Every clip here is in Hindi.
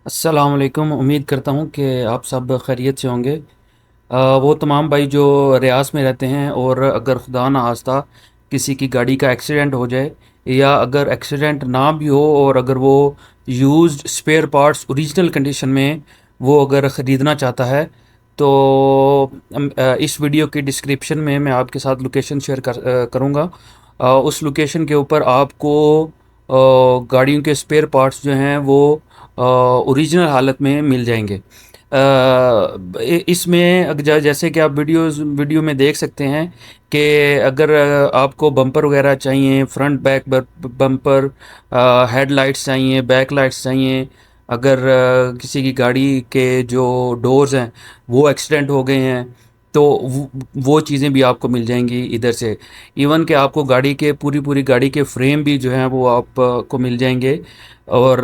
अस्सलाम वालेकुम। उम्मीद करता हूँ कि आप सब खैरियत से होंगे। वो तमाम भाई जो रियाज में रहते हैं और अगर खुदा न खास्ता किसी की गाड़ी का एक्सीडेंट हो जाए या अगर एक्सीडेंट ना भी हो और अगर वो used spare parts original condition में वो अगर ख़रीदना चाहता है तो इस वीडियो की डिस्क्रिप्शन में मैं आपके साथ लोकेशन शेयर करूँगा। उस लोकेशन के ऊपर आपको गाड़ियों के स्पेयर पार्ट्स जो हैं वो ओरिजिनल हालत में मिल जाएंगे। इसमें जैसे कि आप वीडियो में देख सकते हैं कि अगर आपको बम्पर वगैरह चाहिए, फ्रंट बैक बम्पर, हेडलाइट्स चाहिए, बैक लाइट्स चाहिए, अगर किसी की गाड़ी के जो डोर्स हैं वो एक्सीडेंट हो गए हैं तो वो चीज़ें भी आपको मिल जाएंगी इधर से। इवन कि आपको गाड़ी के पूरी गाड़ी के फ्रेम भी जो हैं वो आपको मिल जाएंगे। और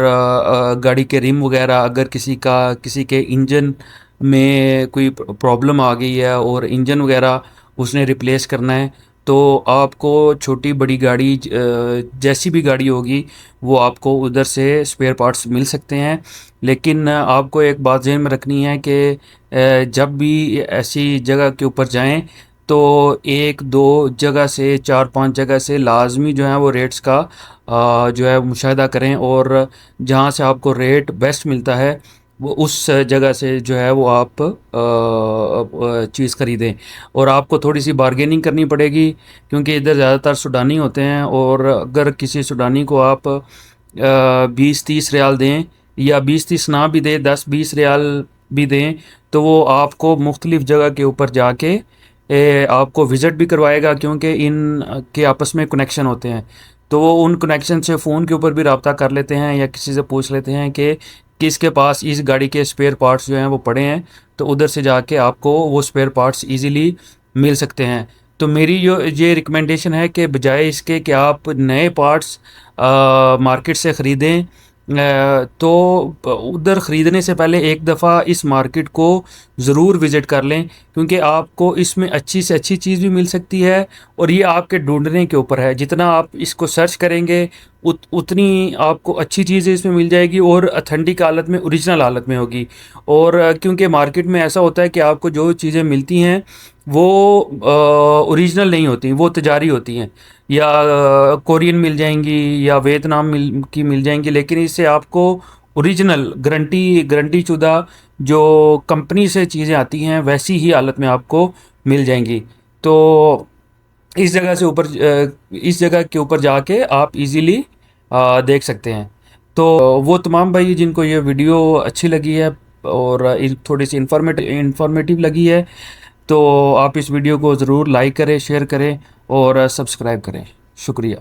गाड़ी के रिम वगैरह अगर किसी के इंजन में कोई प्रॉब्लम आ गई है और इंजन वगैरह उसने रिप्लेस करना है तो आपको छोटी बड़ी गाड़ी जैसी भी गाड़ी होगी वो आपको उधर से स्पेयर पार्ट्स मिल सकते हैं। लेकिन आपको एक बात ज़हन में रखनी है कि जब भी ऐसी जगह के ऊपर जाएं तो एक दो जगह से चार पांच जगह से लाजमी जो है वो रेट्स का जो है मुशाहिदा करें और जहाँ से आपको रेट बेस्ट मिलता है वो उस जगह से जो है वो आप चीज़ ख़रीदें। और आपको थोड़ी सी बारगेनिंग करनी पड़ेगी क्योंकि इधर ज़्यादातर सूडानी होते हैं और अगर किसी सूडानी को आप 20-30 रियाल दें या 20-30 ना भी दें, 10-20 रियाल भी दें तो वो आपको मुख्तलिफ़ जगह के ऊपर जाके आपको विज़िट भी करवाएगा क्योंकि इन के आपस में कनेक्शन होते हैं। तो वो उन कनेक्शन से फ़ोन के ऊपर भी रब्ता कर लेते हैं या किसी से पूछ लेते हैं कि किसके पास इस गाड़ी के स्पेयर पार्ट्स जो हैं वो पड़े हैं, तो उधर से जाके आपको वो स्पेयर पार्ट्स ईज़िली मिल सकते हैं। तो मेरी जो ये रिकमेंडेशन है कि बजाय इसके कि आप नए पार्ट्स मार्केट से ख़रीदें, तो उधर ख़रीदने से पहले एक दफ़ा इस मार्केट को ज़रूर विज़िट कर लें क्योंकि आपको इसमें अच्छी से अच्छी चीज़ भी मिल सकती है और ये आपके ढूंढने के ऊपर है। जितना आप इसको सर्च करेंगे उतनी आपको अच्छी चीज़ें इसमें मिल जाएगी और ऑथेंटिक हालत में, ओरिजिनल हालत में होगी। और क्योंकि मार्केट में ऐसा होता है कि आपको जो चीज़ें मिलती हैं वो ओरिजिनल नहीं होती, वो तजारी होती हैं या कोरियन मिल जाएंगी या वियतनाम की मिल जाएंगी, लेकिन इससे आपको ओरिजिनल गारंटी शुदा जो कंपनी से चीज़ें आती हैं वैसी ही हालत में आपको मिल जाएंगी। तो इस जगह के ऊपर जाके आप इजीली देख सकते हैं। तो वो तमाम भाई जिनको ये वीडियो अच्छी लगी है और थोड़ी सी इंफॉर्मेटिव लगी है तो आप इस वीडियो को ज़रूर लाइक करें, शेयर करें और सब्सक्राइब करें। शुक्रिया।